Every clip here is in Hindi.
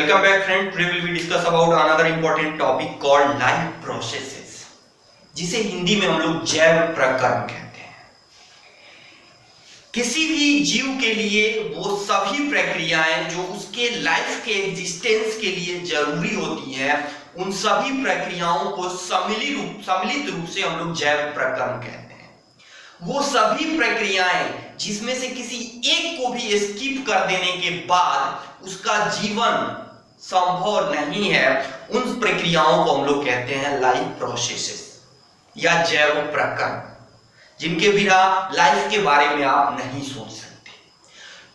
Welcome back friend. Today we will discuss about another important topic called life processes, जिसे हिंदी में हम लोग जैव प्रक्रम कहते हैं। किसी भी जीव के लिए वो सभी प्रक्रियाएं जो उसके लाइफ के एग्जिस्टेंस के लिए जरूरी होती हैं, उन सभी प्रक्रियाओं को सम्मिलित रूप से हम लोग जैव प्रक्रम कहते हैं। वो सभी प्रक्रियाएं जिसमें से किसी एक को भी स्किप कर देने के बाद उसका जीवन संभव नहीं है, उन प्रक्रियाओं को हम लोग कहते हैं लाइफ प्रोसेसेस या जैव प्रक्रम, जिनके बिना लाइफ के बारे में आप नहीं सोच सकते।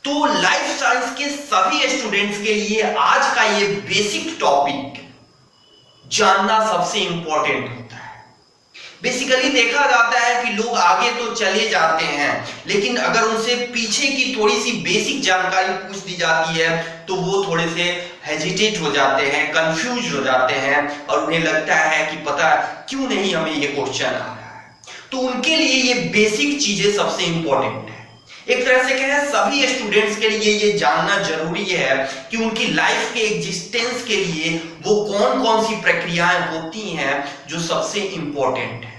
तो लाइफ साइंस के सभी स्टूडेंट्स के लिए आज का ये बेसिक टॉपिक जानना सबसे इंपॉर्टेंट होता है। बेसिकली देखा जाता है कि लोग आगे तो चले जाते हैं, लेकिन अगर उनसे पीछे की थोड़ी सी बेसिक जानकारी पूछ दी जाती है तो वो थोड़े से हेजिटेट हो जाते हैं, कंफ्यूज हो जाते हैं और उन्हें लगता है कि पता क्यों नहीं हमें ये क्वेश्चन आ रहा है। तो उनके लिए ये बेसिक चीजें सबसे इंपॉर्टेंट है। एक तरह से कहें सभी स्टूडेंट्स के लिए ये जानना जरूरी है कि उनकी लाइफ के एग्जिस्टेंस के लिए वो कौन कौन सी प्रक्रियाएं होती हैं जो सबसे इंपॉर्टेंट है।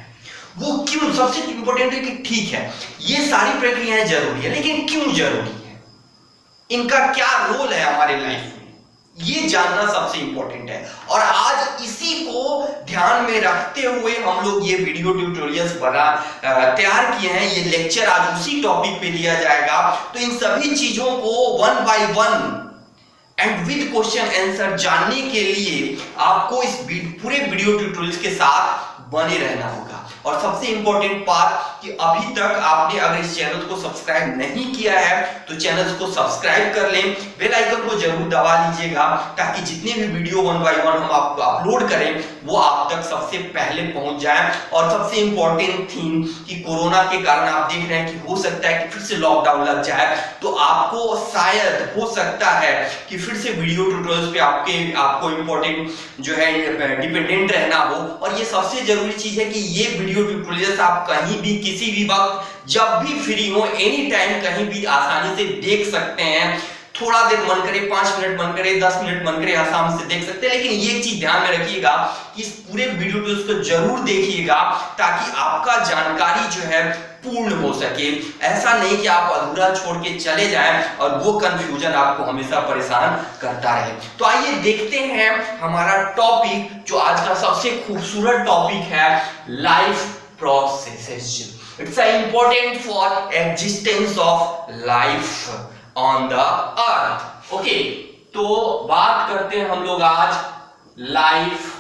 वो क्यों सबसे इंपॉर्टेंट है कि ठीक है ये सारी प्रक्रियाएं जरूरी है, लेकिन क्यों जरूरी है, इनका क्या रोल है हमारे लाइफ में, ये जानना सबसे इंपॉर्टेंट है। और आज इसी को ध्यान में रखते हुए हम लोग ये वीडियो ट्यूटोरियल्स तैयार किए हैं। ये लेक्चर आज उसी टॉपिक पे लिया जाएगा। तो इन सभी चीजों को one by one and with question answer जानने के लिए आपको इस पूरे वीडियो ट्यूटोरियल्स के साथ बने रहना होगा। और सबसे इंपॉर्टेंट बात कि अभी तक आपने अगर इस चैनल को सब्सक्राइब नहीं किया है तो चैनल को सब्सक्राइब कर लें, बेल आइकन को जरूर दबा लीजिएगा ताकि जितने भी वीडियो वन बाय वन हम आपको अपलोड करें वो आप तक सबसे पहले पहुंच जाए। और सबसे इंपॉर्टेंट थिंग कि कोरोना के कारण आप देख रहे हैं कि हो सकता है कि फिर से लॉकडाउन लग जाए, तो आपको शायद हो सकता है कि फिर से वीडियो ट्यूटोरियल्स पे आपको इंपॉर्टेंट जो है डिपेंडेंट रहना हो। और ये सबसे जरूरी चीज है कि ये वीडियो ट्यूटोरियल्स आप कहीं भी किसी भी वक्त जब भी फ्री हो एनी टाइम कहीं भी आसानी से देख सकते हैं। थोड़ा देर मन करे, 5 मिनट मन करे, 10 मिनट मन करे, आसानी से देख सकते हैं। लेकिन ये चीज ध्यान में रखिएगा कि इस पूरे वीडियो को जरूर देखिएगा ताकि आपका जानकारी जो है पूर्ण हो सके। ऐसा नहीं कि आप अधूरा छोड़ के चले जाएं और वो कंफ्यूजन आपको हमेशा परेशान करता रहे। तो आइए देखते हैं हमारा टॉपिक जो आज का सबसे खूबसूरत टॉपिक है, life processes. It's important for existence of life on the earth. Okay, तो बात करते हैं हम लोग आज लाइफ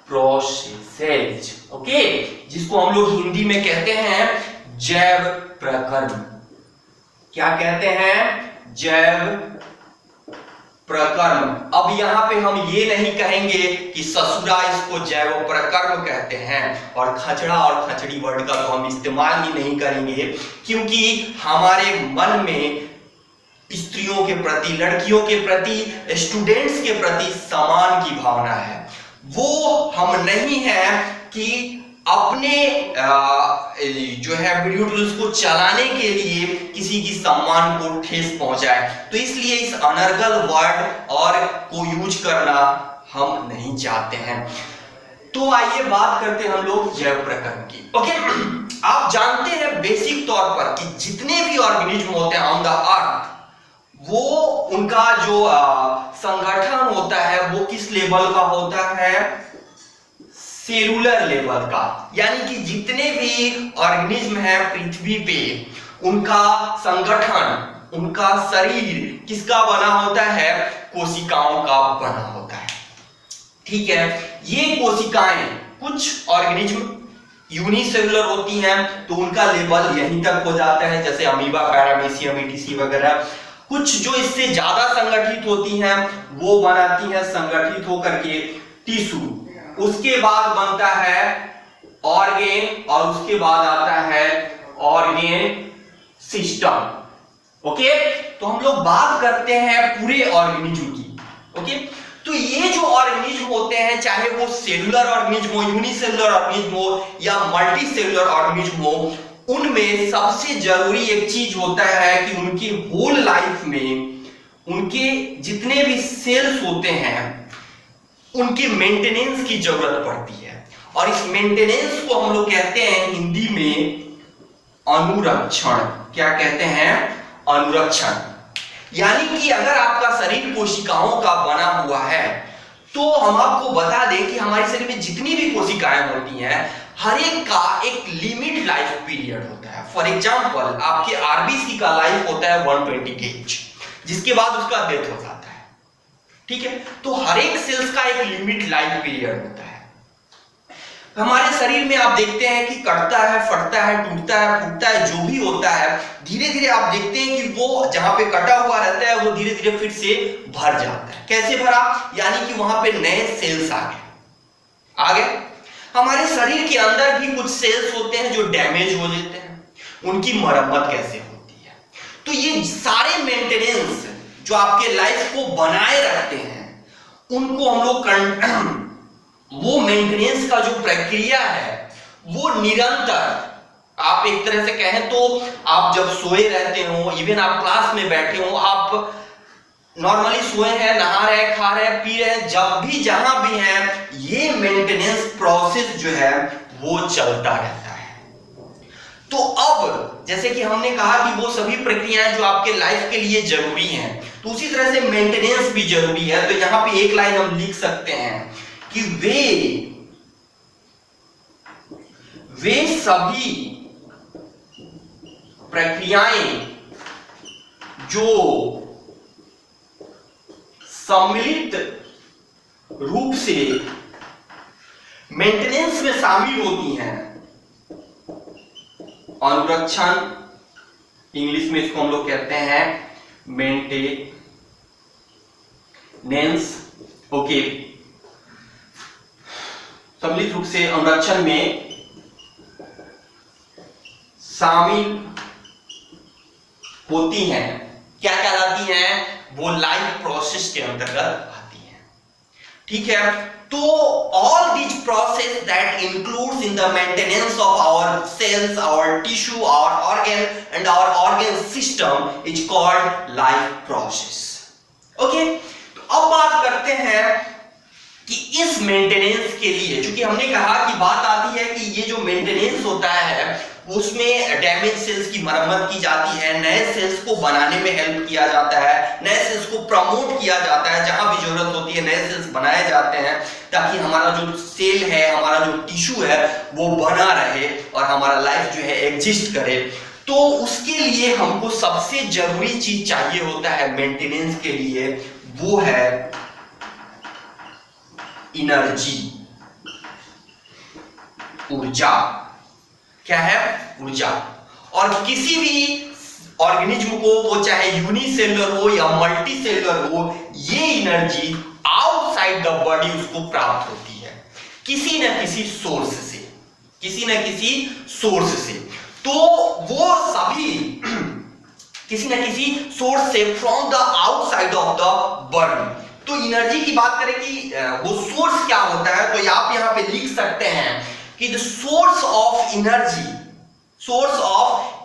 प्रोसेसेज, ओके, जिसको हम लोग हिंदी में कहते हैं जैव प्रक्रम। क्या कहते हैं? जैव प्रक्रम। अब यहां पे हम ये नहीं कहेंगे कि ससुरा इसको जैव प्रक्रम कहते हैं और खचड़ा और खचड़ी वर्ड का तो हम इस्तेमाल ही नहीं करेंगे, क्योंकि हमारे मन में स्त्रियों के प्रति, लड़कियों के प्रति, स्टूडेंट्स के प्रति सम्मान की भावना है। वो हम नहीं है कि अपने जो है वीडियो टूल्स को चलाने के लिए किसी की सम्मान को ठेस पहुंचाए। तो इसलिए इस अनर्गल वर्ड और को यूज करना हम नहीं चाहते हैं। तो आइए बात करते हैं हम लोग जैव प्रक्रम की। ओके, आप जानते हैं बेसिक तौर पर कि जितने भी ऑर्गेनिज्म होते हैं ऑन द अर्थ, वो उनका जो संगठन होता है वो किस लेवल का होता है? सेलुलर लेवल का। यानी कि जितने भी ऑर्गेनिज्म है पृथ्वी पे, उनका संगठन, उनका शरीर किसका बना होता है? कोशिकाओं का बना होता है। ठीक है, ये कोशिकाएं कुछ ऑर्गेनिज्म यूनिसेलुलर होती हैं तो उनका लेवल यहीं तक हो जाता है, जैसे अमीबा, पैरामीशियम, ईटीसी वगैरह। कुछ जो इससे ज्यादा संगठित होती हैं वो बनाती हैं संगठित होकर के टिश्यू। उसके बाद बनता है ऑर्गेन और उसके बाद आता है ऑर्गेन सिस्टम। ओके, तो हम लोग बात करते हैं पूरे ऑर्गेनिज्म की। ओके, तो ये जो ऑर्गेनिज्म होते हैं, चाहे वो सेलुलर ऑर्गेनिज्म हो, यूनिसेलुलर ऑर्गेनिज्म हो या मल्टी सेलुलर ऑर्गेनिज्म हो, उनमें सबसे जरूरी एक चीज होता है कि उनकी होल लाइफ में उनके जितने भी सेल्स होते हैं उनकी मेंटेनेंस की जरूरत पड़ती है, और इस मेंटेनेंस को हम लोग कहते हैं हिंदी में अनुरक्षण। क्या कहते हैं? अनुरक्षण। यानी कि अगर आपका शरीर कोशिकाओं का बना हुआ है तो हम आपको बता दें कि हमारे शरीर में जितनी भी कोशिकाएं होती हैं हर एक का एक लिमिट लाइफ पीरियड होता है। फॉर एग्जांपल आपके आरबीसी का लाइफ होता है 120 डेज, जिसके बाद उसका डेथ हो जाता है। ठीक है, तो हर एक सेल्स का एक लिमिट लाइफ पीरियड होता है। हमारे शरीर में आप देखते हैं कि कटता है, फटता है, टूटता है, फूटता है, जो भी होता है धीरे धीरे आप देखते हैं कि वो जहां पे कटा हुआ रहता है वो धीरे धीरे फिर से भर जाता है। कैसे भरा? यानी कि वहां पे नए सेल्स आ गए। हमारे शरीर के अंदर भी कुछ सेल्स होते हैं जो डैमेज हो जाते हैं, उनकी मरम्मत कैसे होती है? तो ये सारे मेंटेनेंस जो आपके लाइफ को बनाए रखते हैं उनको हम लोग वो मेंटेनेंस का जो प्रक्रिया है वो निरंतर, आप एक तरह से कहें तो आप जब सोए रहते हो, इवन आप क्लास में बैठे हो, आप नॉर्मली सोए हैं, नहा रहे, खा रहे, पी रहे, जब भी जहां भी हैं ये मेंटेनेंस प्रोसेस जो है वो चलता रहता है। तो अब जैसे कि हमने कहा कि वो सभी प्रक्रियाएं जो आपके लाइफ के लिए जरूरी हैं, तो उसी तरह से मेंटेनेंस भी जरूरी है। तो यहां पे एक लाइन हम लिख सकते हैं कि वे सभी प्रक्रियाएं जो सम्मिलित रूप से मेंटेनेंस में शामिल होती हैं, अनुरक्षण, इंग्लिश में इसको हम लोग कहते हैं मेंटेनेंस। ओके, सम्मिलित रूप से अनुरक्षण में शामिल होती हैं, क्या कहलाती हैं? वो लाइफ प्रोसेस के अंतर्गत आती हैं। ठीक है, तो all these process that includes in the maintenance of our cells, our tissue, our organ and our organ system is called life process. Okay, तो अब बात करते हैं कि इस मेंटेनेंस के लिए, क्योंकि हमने कहा कि बात आती है कि ये जो मेंटेनेंस होता है उसमें डैमेज सेल्स की मरम्मत की जाती है, नए सेल्स को बनाने में हेल्प किया जाता है, नए सेल्स को प्रमोट किया जाता है, जहां भी जरूरत होती है नए सेल्स बनाए जाते हैं ताकि हमारा जो सेल है, हमारा जो टिश्यू है वो बना रहे और हमारा लाइफ जो है एग्जिस्ट करे। तो उसके लिए हमको सबसे जरूरी चीज चाहिए होता है मेंटेनेंस के लिए, वो है एनर्जी, ऊर्जा। क्या है? ऊर्जा। और किसी भी ऑर्गेनिज्म को, वो चाहे यूनिसेलुलर हो या मल्टी सेलुलर हो, ये एनर्जी आउटसाइड द बॉडी उसको प्राप्त होती है किसी न किसी सोर्स से, किसी न किसी सोर्स से। तो वो सभी किसी न किसी सोर्स से from the outside of the body. तो एनर्जी की बात करें कि वो सोर्स क्या होता है, तो आप यहां पे लिख सकते हैं कि the source of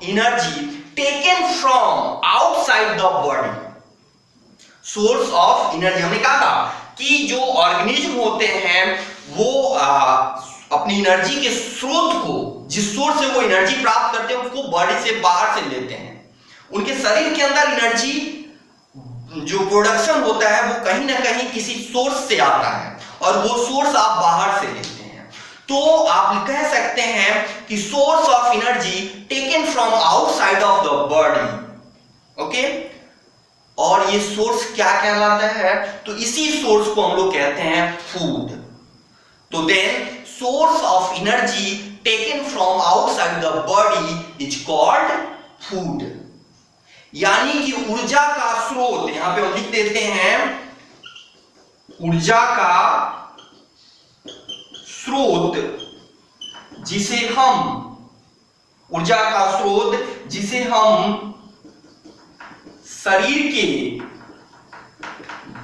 energy taken from outside the body। source of energy हमने कहा था कि जो ऑर्गेनिज्म होते हैं वो अपनी एनर्जी के स्रोत को, जिस सोर्स से वो एनर्जी प्राप्त करते हैं उसको बॉडी से बाहर से लेते हैं। उनके शरीर के अंदर एनर्जी जो प्रोडक्शन होता है वो कहीं ना कहीं किसी सोर्स से आता है और वो सोर्स आप बाहर से लेते हैं। तो आप कह सकते हैं कि source of energy taken from outside of the body. Okay, और ये सोर्स क्या कहलाता है? तो इसी सोर्स को हम लोग कहते हैं फूड। तो then source of energy taken from outside the body is called food. यानी कि ऊर्जा का स्रोत, यहां पे हम लिख देते हैं ऊर्जा का स्रोत जिसे हम शरीर के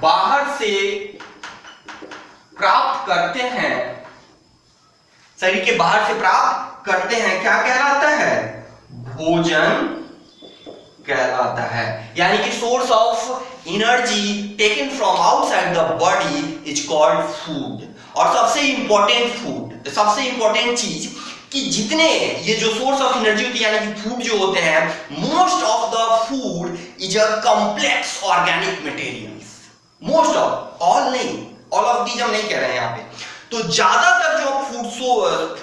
बाहर से प्राप्त करते हैं, शरीर के बाहर से प्राप्त करते हैं, क्या कहलाता है? भोजन कहलाता है। यानी कि source of energy taken from outside the body is called food. और सबसे इंपॉर्टेंट चीज कि जितने ये जो सोर्स ऑफ एनर्जी होती है यानी कि फूड जो होते हैं, most of the food is a complex organic materials. Most of, all नहीं, ऑल ऑफ दीज हम नहीं कह रहे हैं यहाँ पे। तो ज्यादातर जो फूड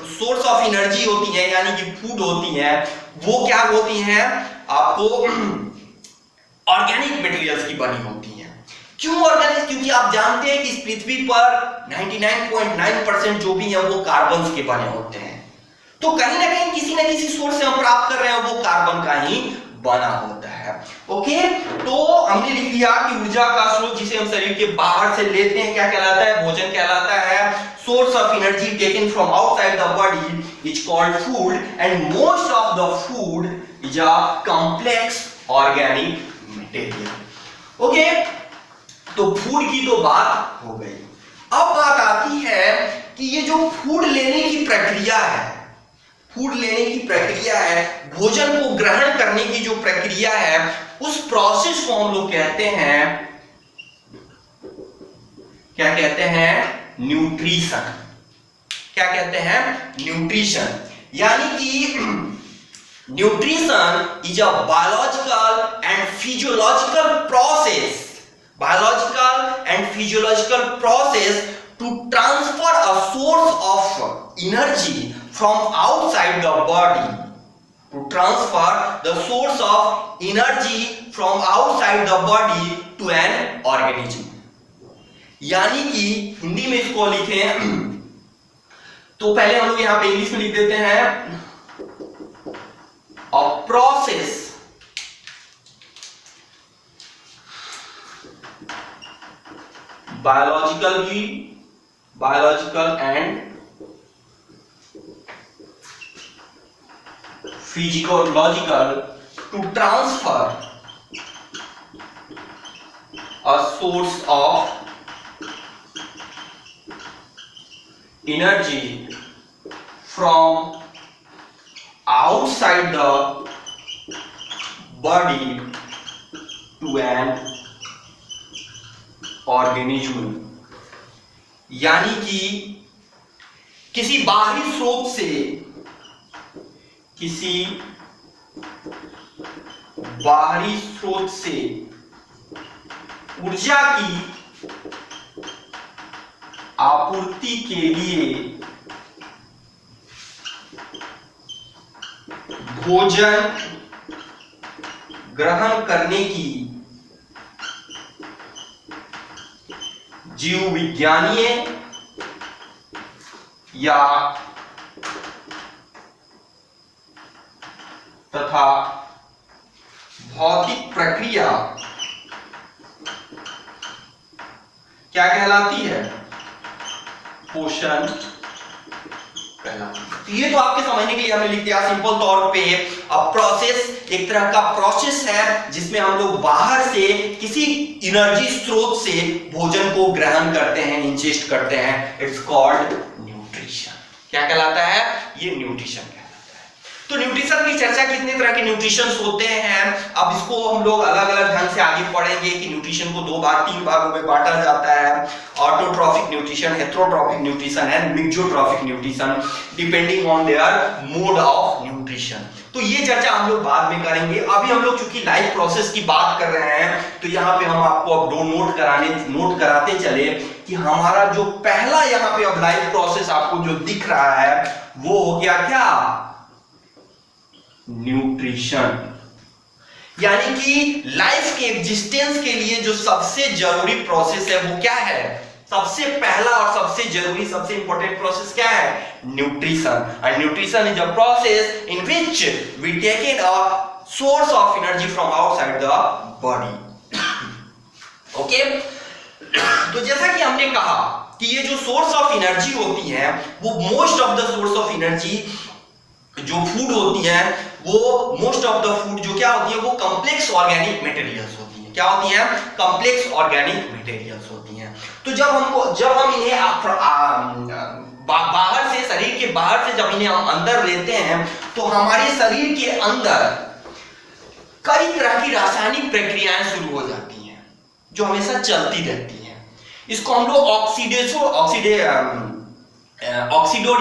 सोर्स ऑफ एनर्जी होती है यानी कि फूड होती है, वो क्या होती हैं आपको ऑर्गेनिक मटेरियल्स की बनी होती हैं। क्यों ऑर्गेनिक? क्योंकि आप जानते हैं कि इस पृथ्वी पर 99.9% जो भी है वो कार्बन के बने होते हैं। तो कहीं ना कहीं किसी ना किसी सोर्स से हम प्राप्त कर रहे हैं, वो कार्बन का ही बना होता है। ओके, तो हमने लिख लिया कि ऊर्जा का स्रोत जिसे हम शरीर के बाहर से लेते हैं क्या कहलाता है? भोजन कहलाता है। Source of energy taken from outside the body is called food and most of the food is a complex organic material. Okay, तो फूड की तो बात हो गई। अब बात आती है कि ये जो फूड लेने की प्रक्रिया है, भोजन को ग्रहण करने की जो प्रक्रिया है, उस प्रोसेस को हम लोग कहते हैं, क्या कहते हैं? न्यूट्रिशन। क्या कहते हैं? न्यूट्रिशन। यानी कि nutrition is a biological and physiological process to transfer a source of energy from outside the body, to an organism। यानी कि हिंदी में इसको लिखें तो पहले हम लोग यहां पे इंग्लिश में लिख देते हैं, a process biological and physiological to transfer a source of energy from outside the body to an organism। यानी कि किसी बाहरी स्रोत से ऊर्जा की आपूर्ति के लिए भोजन ग्रहण करने की जीव विज्ञानीय या तथा भौतिक प्रक्रिया क्या कहलाती है? पोषण कहलाती है। तो ये तो आपके समझने के लिए हमने लिख दिया सिंपल तौर पे। अब प्रोसेस एक तरह का प्रोसेस है जिसमें हम लोग बाहर से किसी एनर्जी स्रोत से भोजन को ग्रहण करते हैं, इंजेस्ट करते हैं। It's called nutrition. क्या कहलाता है? ये न्यूट्रिशन कहलाता है। तो न्यूट्रिशन की चर्चा कितने तरह के न्यूट्रिशन होते हैं, अब इसको हम लोग अलग अलग ढंग से आगे पढ़ेंगे कि न्यूट्रिशन को 3 भागों में बांटा जाता है। Autotrophic nutrition, heterotrophic nutrition and mixotrophic nutrition, depending on their mode of nutrition. तो ये चर्चा हम लोग बाद में करेंगे। अभी हम लोग चूंकि लाइफ प्रोसेस की बात कर रहे हैं तो यहाँ पे हम आपको अब नोट कराते चले कि हमारा जो पहला यहाँ पे अब लाइफ प्रोसेस आपको जो दिख रहा है वो हो गया क्या? न्यूट्रिशन। यानी कि लाइफ के एग्जिस्टेंस के लिए जो सबसे जरूरी प्रोसेस है वो क्या है? सबसे पहला और सबसे जरूरी, सबसे इंपॉर्टेंट प्रोसेस क्या है? Nutrition. And nutrition is a process in which we take in a source of energy from outside the body. Okay, तो जैसा कि हमने कहा कि ये जो सोर्स ऑफ एनर्जी होती है वो most of the source of energy जो फूड होती है वो मोस्ट ऑफ द फूड जो क्या होती है वो कॉम्प्लेक्स ऑर्गेनिक मटेरियल्स होती है। क्या होती है? कॉम्प्लेक्स ऑर्गेनिक मटेरियल्स होती हैं। तो जब हम इन्हें बाहर से, शरीर के बाहर से जब इन्हें हम अंदर लेते हैं तो हमारे शरीर के अंदर कई तरह की रासायनिक प्रक्रियाएं शुरू हो जाती हैं जो हमेशा चलती रहती हैं। इसको हम लोग ऑक्सीडो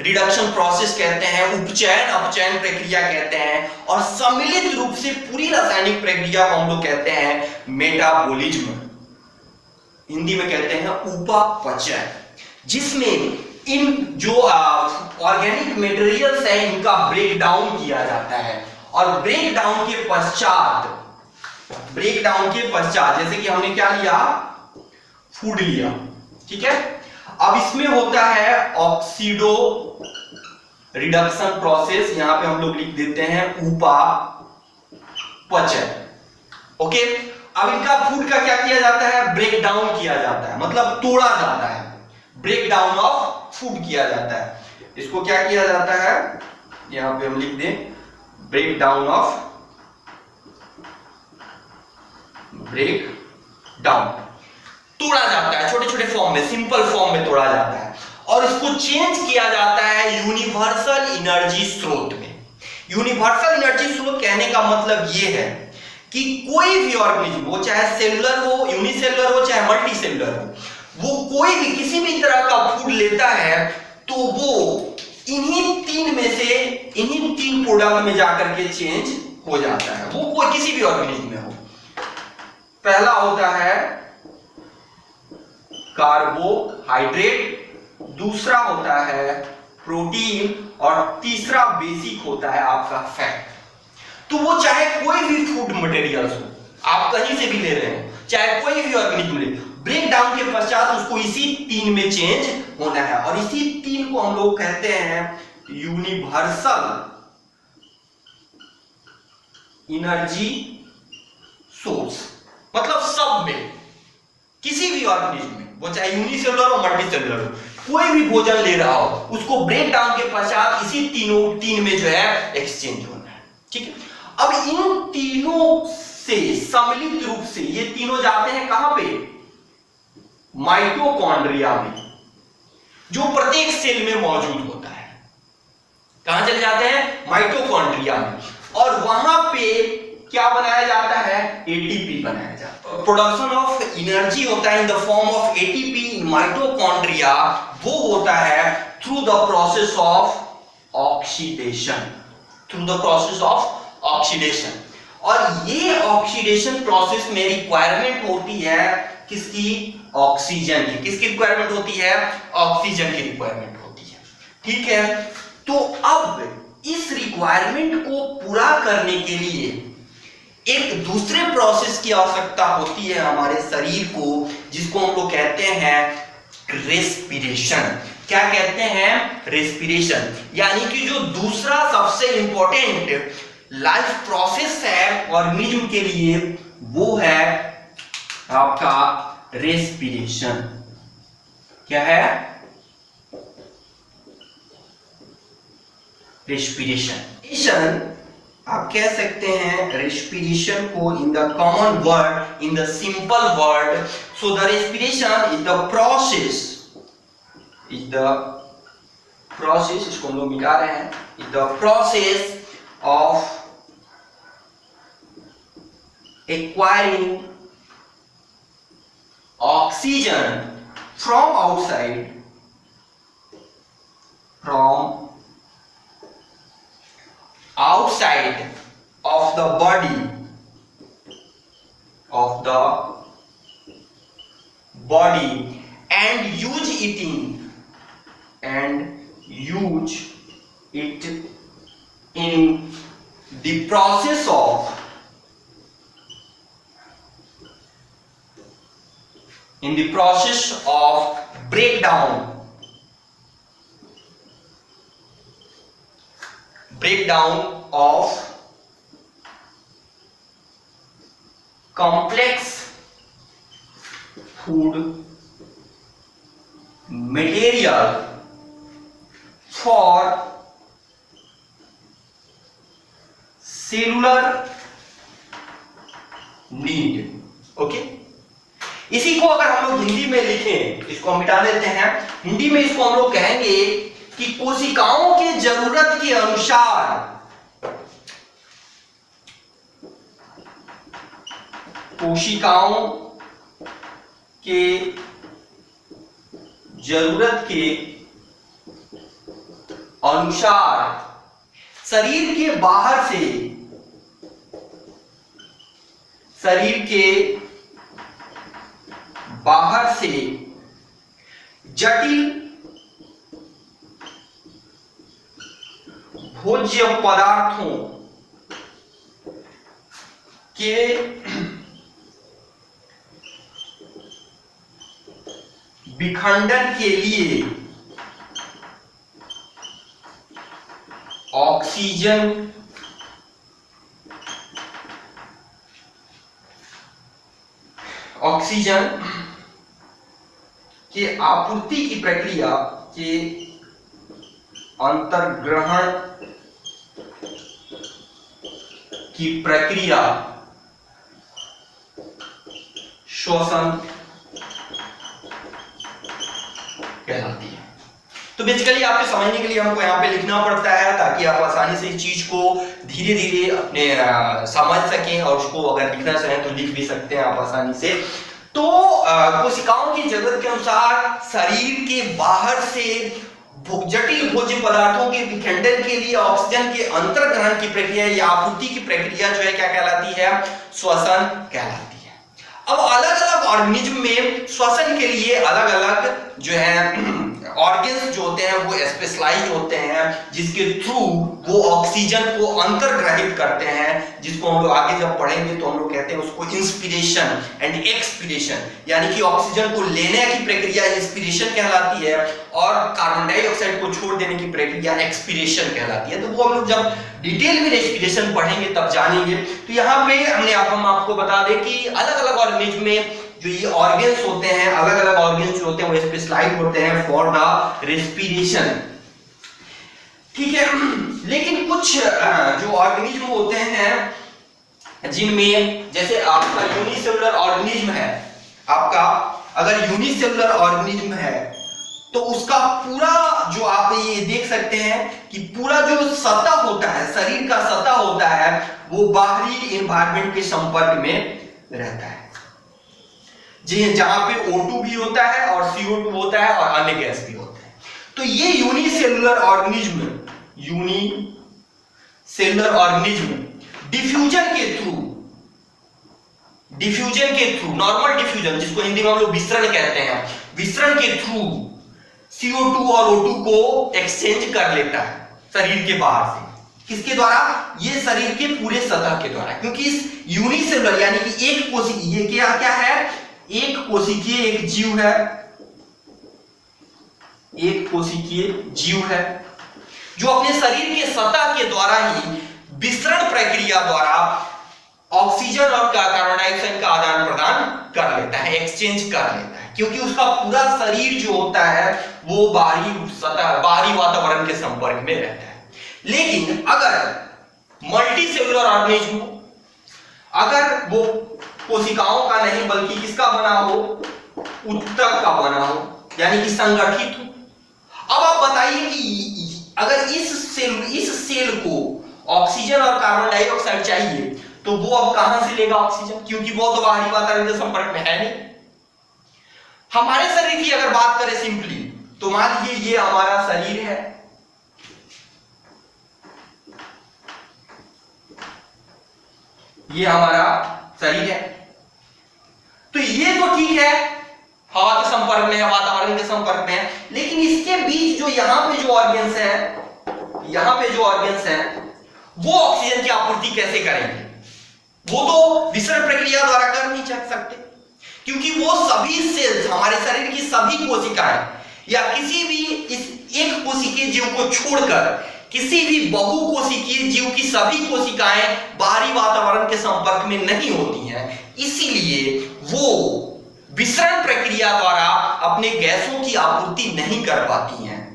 रिडक्शन प्रोसेस कहते हैं, उपचयन अपचयन प्रक्रिया कहते हैं, और सम्मिलित रूप से पूरी रासायनिक प्रक्रिया को हम लोग कहते हैं मेटाबॉलिज्म, हिंदी में कहते हैं उपापचय, जिसमें इन जो ऑर्गेनिक मटेरियल्स है इनका ब्रेक डाउन किया जाता है, और ब्रेक डाउन के पश्चात जैसे कि हमने क्या लिया, फूड लिया, ठीक है। अब इसमें होता है ऑक्सीडो रिडक्शन प्रोसेस, यहां पे हम लोग लिख देते हैं उपापचय, ओके। अब इनका फूड का क्या किया जाता है, ब्रेक डाउन किया जाता है, मतलब तोड़ा जाता है, ब्रेक डाउन ऑफ फूड किया जाता है। इसको क्या किया जाता है, यहां पे हम लिख दें ब्रेक डाउन, तोड़ा जाता है, छोटे छोटे फॉर्म में, सिंपल फॉर्म में तोड़ा जाता है, और इसको चेंज किया जाता है यूनिवर्सल एनर्जी स्रोत में। यूनिवर्सल एनर्जी स्रोत कहने का मतलब यह है कि कोई भी ऑर्गेनिज्म हो, चाहे सेलुलर हो, यूनिसेलुलर हो, चाहे मल्टी सेलुलर हो, वो कोई भी किसी भी तरह का फूड लेता है तो वो इन्हीं तीन प्रोडक्ट में जाकर के चेंज हो जाता है, वो कोई किसी भी ऑर्गेनिज्म में हो। पहला होता है कार्बोहाइड्रेट, दूसरा होता है प्रोटीन, और तीसरा बेसिक होता है आपका फैट। तो वो चाहे कोई भी फूड मटेरियल्स हो, आप कहीं से भी ले रहे हो, चाहे कोई भी ऑर्गेनिज्म ले, ब्रेक डाउन के पश्चात उसको इसी तीन में चेंज होना है, और इसी तीन को हम लोग कहते हैं यूनिवर्सल एनर्जी सोर्स। मतलब सब में, किसी भी ऑर्गेनिज्म में, वो चाहे यूनिसेलुलर हो मल्टी सेलुलर हो, कोई भी भोजन ले रहा हो, उसको ब्रेक डाउन के पश्चात इसी तीन में जो है एक्सचेंज होना है, ठीक है। अब इन तीनों से सम्मिलित रूप से ये तीनों जाते हैं कहां पे, माइटोकॉन्ड्रिया में, जो प्रत्येक सेल में मौजूद होता है। कहां चले जाते हैं, माइटोकॉन्ड्रिया में, और वहां पे क्या बनाया जाता है, एटीपी बनाया जाता है। प्रोडक्शन ऑफ एनर्जी होता है in the form of ATP in mitochondria, वो होता है through the process of oxidation, और ये ऑक्सीडेशन प्रोसेस में रिक्वायरमेंट होती है किसकी, ऑक्सीजन की। किसकी रिक्वायरमेंट होती है, ऑक्सीजन की रिक्वायरमेंट होती है, ठीक है। तो अब इस रिक्वायरमेंट को पूरा करने के लिए एक दूसरे प्रोसेस की आवश्यकता होती है हमारे शरीर को, जिसको हम लोग कहते हैं रेस्पिरेशन। क्या कहते हैं, रेस्पिरेशन। यानी कि जो दूसरा सबसे इंपॉर्टेंट लाइफ प्रोसेस है ऑर्गेनिज्म के लिए, वो है आपका रेस्पिरेशन। क्या है, रेस्पिरेशन। आप कह सकते हैं रेस्पिरेशन को in the common word, in the simple word, so the respiration is the process, इसको हम लोग मिटा रहे हैं, is the process of acquiring oxygen from outside of the body and use it in the process of breakdown of complex food material for cellular need। Okay, इसी को अगर हम लोग हिंदी में लिखें, इसको हम मिटा देते हैं, हिंदी में इसको हम लोग कहेंगे कि कोशिकाओं के जरूरत के अनुसार कोशिकाओं के जरूरत के अनुसार शरीर के बाहर से जटिल भोज्य पदार्थों के विखंडन के लिए ऑक्सीजन के आपूर्ति की प्रक्रिया के अंतर्ग्रहण की प्रक्रिया श्वसन कहलाती है। तो बेसिकली आपके समझने के लिए हमको यहाँ पे लिखना पड़ता है ताकि आप आसानी से इस चीज को धीरे धीरे अपने समझ सकें, और उसको अगर लिखना चाहें तो लिख भी सकते हैं आप आसानी से। तो कोशिकाओं की जरूरत के अनुसार शरीर के बाहर से जटिल भोज्य पदार्थों के विखंडन के लिए ऑक्सीजन के अंतर्ग्रहण की प्रक्रिया या आपूर्ति की प्रक्रिया जो है क्या कहलाती है? श्वसन कहलाती है। अब अलग अलग ऑर्गेनिज्म में श्वसन के लिए अलग अलग जो है ऑर्गन्स जो होते हैं वो स्पेशलाइज्ड होते हैं, जिसके थ्रू वो ऑक्सीजन को अंतर्ग्रहित करते हैं, जिसको हम लोग आगे जब पढ़ेंगे तो हम लोग कहते हैं उसको इंस्पिरेशन एंड एक्सपीरेशन, यानी कि ऑक्सीजन को लेने की प्रक्रिया इंस्पिरेशन कहलाती है और कार्बन डाइऑक्साइड को छोड़ देने की प्रक्रिया एक्सपीरेशन कहलाती है। तो वो हम लोग जब डिटेल में रेस्पिरेशन पढ़ेंगे तब जानेंगे। तो यहाँ पे हम आपको बता दें कि अलग अलग ऑर्गेनिज्म में जो ये ऑर्गन्स होते हैं, अलग अलग ऑर्गन्स जो होते हैं वो स्पेशलाइज्ड होते हैं फॉर द रेस्पिरेशन, ठीक है। लेकिन कुछ जो ऑर्गेनिज्म होते हैं जिनमें, जैसे आपका यूनिसेलुलर ऑर्गेनिज्म है, आपका अगर यूनिसेलुलर ऑर्गेनिज्म है तो उसका पूरा जो आप ये देख सकते हैं कि पूरा जो सतह होता है, शरीर का सतह होता है, वो बाहरी एनवायरनमेंट के संपर्क में रहता है, जी, जहां पे O2 भी होता है और CO2 होता है और अन्य गैस भी होते हैं। तो ये यूनिसेलुलर ऑर्गेनिज्म डिफ्यूजन के थ्रू नॉर्मल डिफ्यूजन, जिसको हिंदी में हम लोग विसरण कहते हैं, विसरण के थ्रू CO2 और O2 को एक्सचेंज कर लेता है शरीर के बाहर से। किसके द्वारा? ये शरीर के पूरे सतह के द्वारा, क्योंकि इस यूनिसेलुलर यानी कि एक कोशिकीय, ये क्या है? एक कोशिकीय एक जीव है जो अपने शरीर के सतह के द्वारा ही विसरण प्रक्रिया द्वारा ऑक्सीजन और कार्बन डाइऑक्साइड का आदान प्रदान कर लेता है, एक्सचेंज कर लेता है, क्योंकि उसका पूरा शरीर जो होता है वो बाहरी वातावरण के संपर्क में रहता है। लेकिन अगर मल्टी सेलुलर ऑर्गेनिज्म, अगर वो कोशिकाओं का नहीं बल्कि किसका बना हो? ऊतक का बना हो, यानी कि संगठित हो। अब आप बताइए कि अगर इस सेल को ऑक्सीजन और कार्बन डाइऑक्साइड चाहिए तो वो अब कहां से लेगा ऑक्सीजन? क्योंकि वो तो बाहरी वातावरण के संपर्क में है नहीं। हमारे शरीर की अगर बात करें सिंपली, तो मान लीजिए ये हमारा शरीर है, ये हमारा शरीर है, तो ये तो ठीक है, हवा के संपर्क में है, वातावरण के संपर्क में है, लेकिन इसके बीच जो यहाँ पे जो ऑर्गन्स हैं, वो ऑक्सीजन की आपूर्ति कैसे करेंगे? वो तो विसरण प्रक्रिया द्वारा कर नहीं सकते, क्योंकि वो सभी सेल्स, हमारे शरीर की सभी कोशिकाएं या किसी भी इस एक कोशिकीय जीव को छोड़कर किसी भी बहुकोशिकीय जीव की सभी कोशिकाएं बाहरी वातावरण के संपर्क में नहीं होती हैं, इसीलिए वो विसरण प्रक्रिया द्वारा अपने गैसों की आपूर्ति नहीं कर पाती हैं।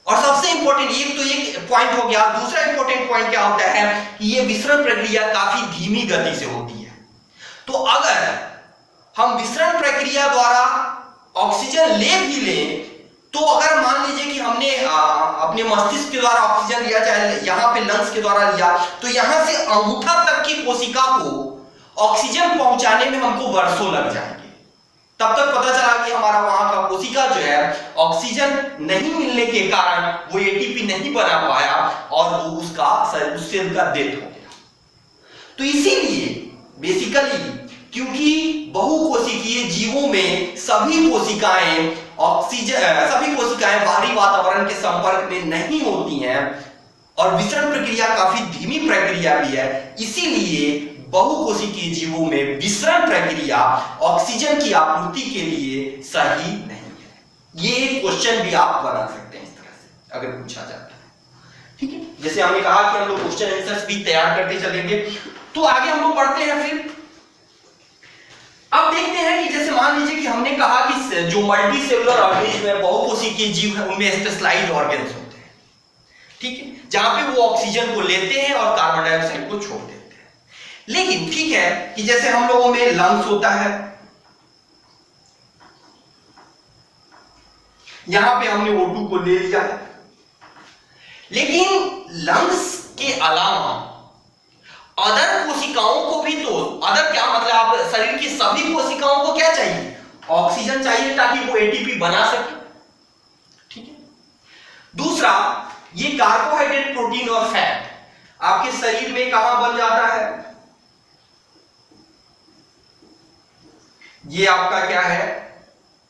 और सबसे इंपॉर्टेंट एक पॉइंट हो गया। दूसरा इंपॉर्टेंट पॉइंट क्या होता है कि ये विसरण प्रक्रिया काफी धीमी गति से होती है। तो अगर हम विसरण प्रक्रिया द्वारा ऑक्सीजन ले भी लें, तो अगर मान लीजिए कि हमने अपने मस्तिष्क के द्वारा ऑक्सीजन लिया, चाहे यहाँ पे लंग्स के द्वारा लिया, तो यहाँ से अंगूठा तक की कोशिका को ऑक्सीजन पहुंचाने में हमको वर्षों लग जाएंगे। तब तक पता चला कि हमारा वहां का कोशिका जो है ऑक्सीजन नहीं मिलने के कारण वो एटीपी नहीं बना पाया और वो उससे उनका डेथ हो गया। तो इसीलिए बेसिकली क्योंकि बहुकोशिकीय जीवों में सभी कोशिकाएं बाहरी वातावरण के संपर्क में नहीं होती हैं और विसरण प्रक्रिया काफी धीमी प्रक्रिया भी है, इसीलिए बहुकोशिकीय जीवों में विसरण प्रक्रिया ऑक्सीजन की आपूर्ति के लिए सही नहीं है। ये क्वेश्चन भी आप बना सकते हैं इस तरह से अगर पूछा जाता है। ठीक है, जैसे हमने कहा कि हम लोग क्वेश्चन आंसर्स भी तैयार करते चलेंगे। तो आगे हम लोग पढ़ते हैं। फिर अब देखते हैं कि जैसे मान लीजिए कि हमने कहा कि जो मल्टी सेलुलर ऑर्गेनिज्म है, बहुकोशिकीय जीव है, उनमें स्पेशलाइज्ड ऑर्गन्स होते हैं। ठीक है, जहां पे वो ऑक्सीजन को लेते हैं और कार्बन डाइऑक्साइड को छोड़ देते हैं। लेकिन ठीक है कि जैसे हम लोगों में लंग्स होता है, यहां पे हमने O2 को ले लिया है, लेकिन लंग्स के अलावा अदर कोशिकाओं को भी, तो अदर क्या मतलब, आप शरीर की सभी कोशिकाओं को क्या चाहिए? ऑक्सीजन चाहिए ताकि वो एटीपी बना सके। ठीक है। दूसरा, ये कार्बोहाइड्रेट, प्रोटीन और फैट आपके शरीर में कहां बन जाता है? ये आपका क्या है?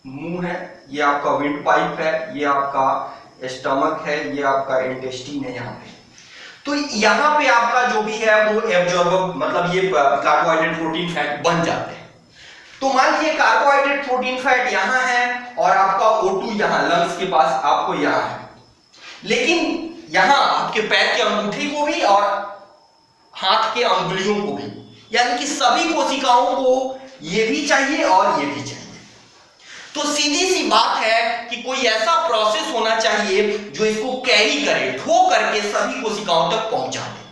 मुंह है, ये आपका विंड पाइप है, ये आपका स्टमक है, ये आपका इंटेस्टाइन है यहां पे। तो यहां पे आपका जो भी है वो एब्जॉर्बर, मतलब ये कार्बोहाइड्रेट, प्रोटीन, फैट बन जाते हैं। तो मान लीजिए कार्बोहाइड्रेट, प्रोटीन, फैट यहां है और आपका O2 यहां लंग्स के पास आपको यहां है, लेकिन यहां आपके पैर के अंगूठे को भी और हाथ के अंगुलियों को भी, यानी कि सभी कोशिकाओं को ये भी चाहिए और ये भी चाहिए। तो सीधी सी बात है कि कोई ऐसा प्रोसेस होना चाहिए जो इसको कैरी करे, ढो करके सभी कोशिकाओं तक पहुंचा दे,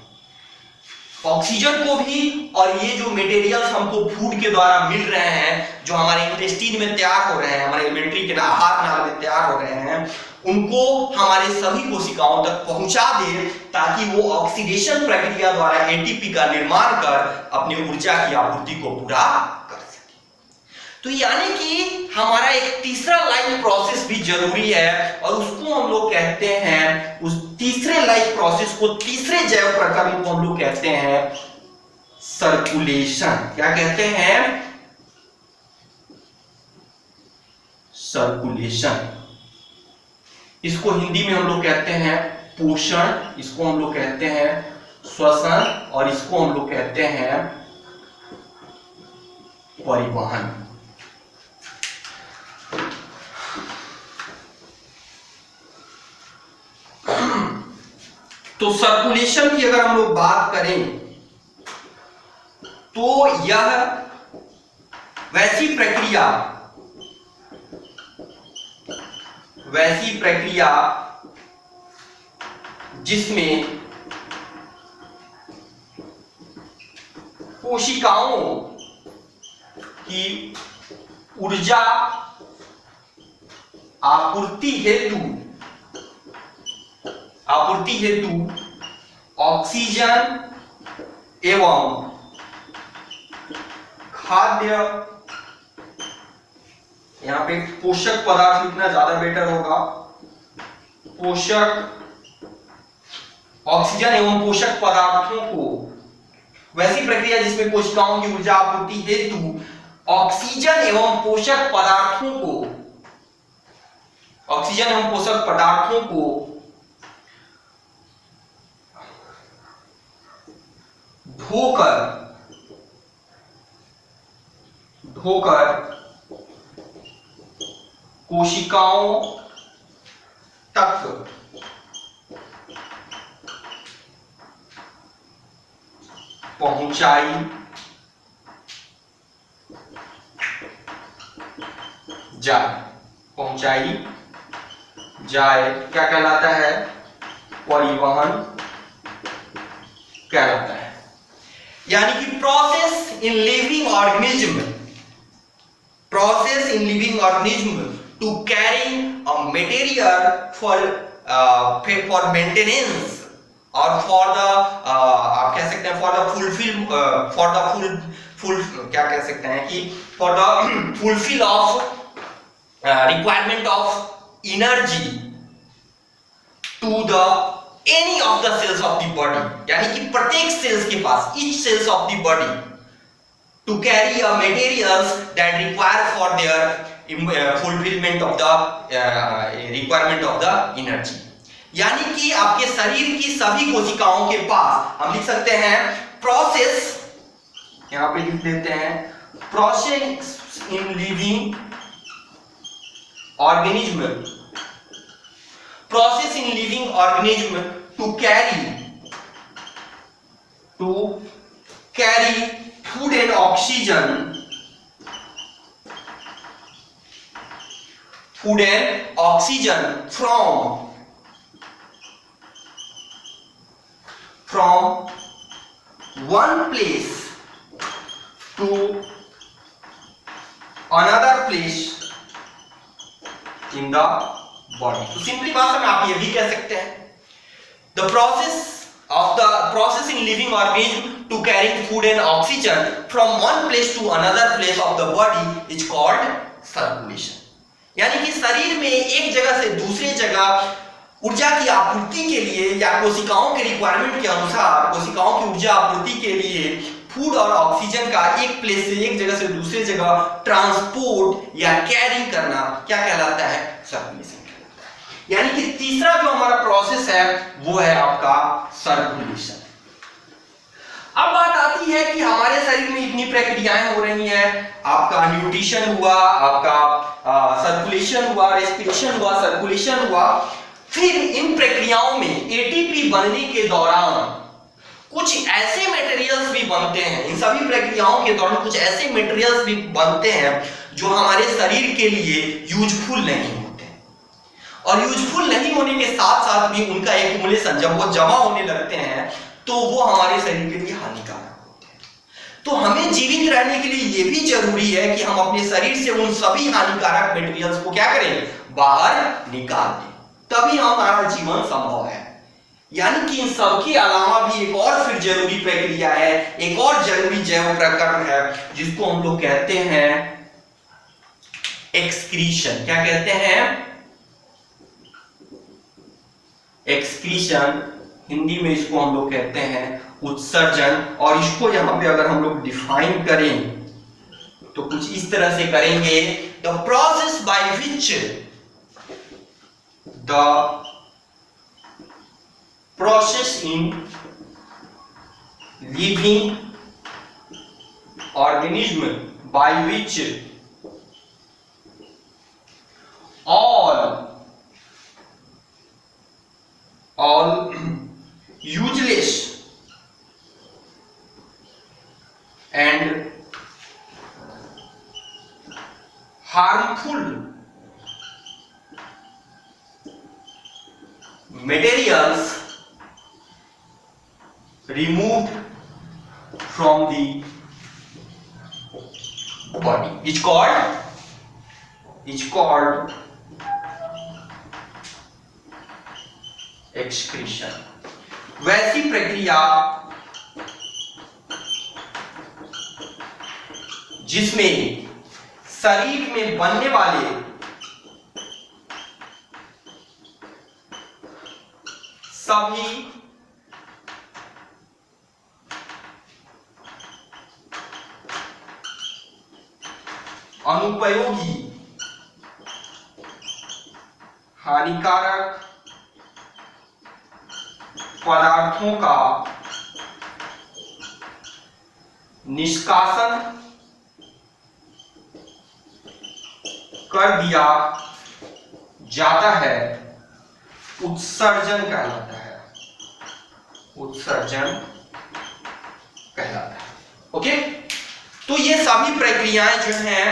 ऑक्सीजन को भी और ये जो मटेरियल्स हमको फूड के द्वारा मिल रहे हैं, जो हमारे इंटेस्टाइन में तैयार हो रहे हैं, हमारे एलिमेंट्री के आहार नाल में तैयार हो रहे हैं, उनको हमारे सभी कोशिकाओं तक पहुंचा दे ताकि वो ऑक्सीडेशन प्रक्रिया द्वारा एटीपी का निर्माण कर अपनी ऊर्जा की आपूर्ति को पूरा कर सके। तो यानी कि हमारा एक तीसरा लाइफ प्रोसेस भी जरूरी है और उसको हम लोग कहते हैं, उस तीसरे लाइफ प्रोसेस को, तीसरे जैव प्रकरण को हम लोग कहते हैं सर्कुलेशन। क्या कहते हैं? सर्कुलेशन। इसको हिंदी में हम लोग कहते हैं पोषण, इसको हम लोग कहते हैं श्वसन और इसको हम लोग कहते हैं परिवहन। तो सर्कुलेशन की अगर हम लोग बात करें तो यह वैसी प्रक्रिया जिसमें कोशिकाओं की ऊर्जा आपूर्ति हेतु ऑक्सीजन एवं खाद्य, यहां पे पोषक पदार्थ लिखना ज्यादा बेटर होगा, पोषक, ऑक्सीजन एवं पोषक पदार्थों को, वैसी प्रक्रिया जिसमें कोशिकाओं की ऊर्जा आपूर्ति हेतु ऑक्सीजन एवं पोषक पदार्थों को ढोकर कोशिकाओं तक पहुंचाई जाए क्या कहलाता है? परिवहन कहलाता है। यानी कि process in living organism to carry a material for maintenance और फॉर द आप कह सकते हैं फॉर द फुल क्या कह सकते हैं कि for the fulfil of requirement of energy to the any of the cells of the body, यानी कि प्रत्येक सेल्स के पास, each cells of the body to carry a materials that require for their fulfilment of the requirement of the energy. यानी कि आपके शरीर की सभी कोशिकाओं के पास हम लिख सकते हैं प्रोसेस, यहां पे लिख देते हैं process in living organism, process in living organism to carry food and oxygen, from one place to another place in the body। तो सिंपली भाषा में आप ये भी कह सकते हैं the process in living organism to carrying food and oxygen from one place to another place of the body is called circulation। यानी कि शरीर में एक जगह से दूसरी जगह ऊर्जा की आपूर्ति के लिए या कोशिकाओं के रिक्वायरमेंट के अनुसार कोशिकाओं की ऊर्जा आपूर्ति के लिए फूड और ऑक्सीजन का एक प्लेस से एक जगह से दूसरी जगह ट्रांसपोर्ट या कैरी करना क्या कहलाता है? सर्कुलेशन कहलाता है। यानी कि तीसरा जो हमारा प्रोसेस है वो है आपका सर्कुलेशन। अब बात आती है कि हमारे शरीर में इतनी प्रक्रियाएं हो रही हैं, आपका न्यूट्रिशन हुआ, आपका सर्कुलेशन हुआ, रेस्पिरेशन हुआ, सर्कुलेशन हुआ, फिर इन प्रक्रियाओं में एटीपी बनने के दौरान कुछ ऐसे मटेरियल्स भी बनते हैं, इन सभी प्रक्रियाओं के दौरान कुछ ऐसे मटेरियल्स भी बनते हैं जो हमारे शरीर के लिए यूजफुल नहीं होते, और यूजफुल नहीं होने के साथ साथ भी उनका एक्युमुलेशन जब वो जमा होने लगते हैं तो वो हमारे शरीर के लिए हानिकारक होते हैं। तो हमें जीवित रहने के लिए ये भी जरूरी है कि हम अपने शरीर से उन सभी हानिकारक मटेरियल्स को क्या करें? बाहर निकाल दें, तभी हमारा जीवन संभव है। यानी कि इन सब के अलावा भी एक और फिर जरूरी प्रक्रिया है, एक और जरूरी जैव प्रकरण है जिसको हम लोग कहते हैं एक्सक्रीशन। क्या कहते हैं? एक्सक्रीशन, हिंदी में इसको हम लोग कहते हैं उत्सर्जन। और इसको यहां पे अगर हम लोग डिफाइन करें तो कुछ इस तरह से करेंगे, the process by which the process in living organism by which all useless and harmful materials removed from the body is called excretion। वैसी प्रक्रिया जिसमें शरीर में बनने वाले सभी अनुपयोगी हानिकारक पदार्थों का निष्कासन कर दिया जाता है, उत्सर्जन कहलाता है, उत्सर्जन कहलाता है। ओके, तो ये सभी प्रक्रियाएं जो हैं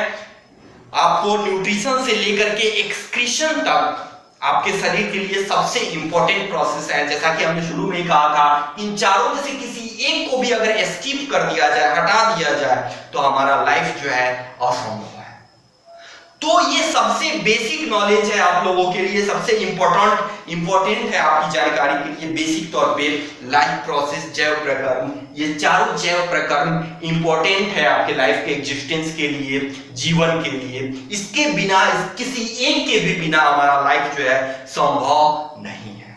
आपको न्यूट्रिशन से लेकर के एक्सक्रीशन तक आपके शरीर के लिए सबसे इंपॉर्टेंट प्रोसेस है। जैसा कि हमने शुरू में ही कहा था, इन चारों में से किसी एक को भी अगर स्किप कर दिया जाए, हटा दिया जाए, तो हमारा लाइफ जो है असंभव है। तो ये सबसे बेसिक नॉलेज है आप लोगों के लिए, सबसे इंपॉर्टेंट इंपॉर्टेंट है आपकी जानकारी के लिए। बेसिक तौर पे लाइफ प्रोसेस, जैव प्रकरण, ये चारों जैव प्रकरण इंपॉर्टेंट है आपके लाइफ के एग्जिस्टेंस के लिए, जीवन के लिए। इसके बिना, किसी एक के भी बिना हमारा लाइफ जो है संभव नहीं है।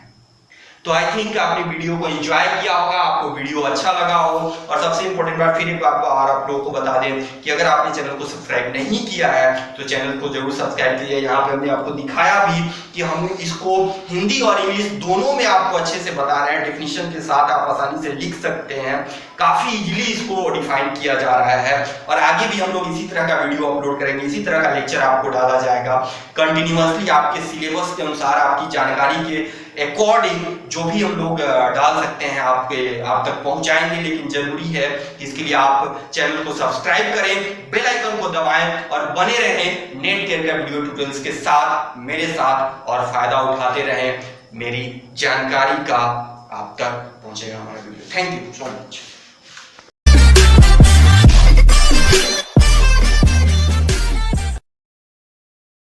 तो आई थिंक आपने वीडियो को एंजॉय किया होगा, आपको वीडियो अच्छा लगा हो। और सबसे इंपॉर्टेंट बात फिर एक बार आप लोगों को बता दें कि अगर आपने चैनल को सब्सक्राइब नहीं किया है तो चैनल को जरूर सब्सक्राइब कीजिए। यहाँ पे हमने आपको दिखाया भी कि हम इसको हिंदी और इंग्लिश दोनों में आपको अच्छे से बता रहे हैं, डेफिनेशन के साथ आप आसानी से लिख सकते हैं। काफी इजीली इसको डिफाइन किया जा रहा है और आगे भी हम लोग इसी तरह का वीडियो अपलोड करेंगे, इसी तरह का लेक्चर आपको डाला जाएगा कंटिन्यूअसली आपके सिलेबस के अनुसार, आपकी जानकारी के अकॉर्डिंग जो भी हम लोग डाल सकते हैं आप तक पहुंचाएंगे। लेकिन जरूरी है कि इसके लिए आप चैनल को सब्सक्राइब करें, बेल आइकन को दबाएं और बने रहें नेट केयर का वीडियो ट्यूटोरियल्स के साथ, मेरे साथ, और फायदा उठाते रहें। मेरी जानकारी का आप तक पहुंचेगा हमारा video. Thank you so much.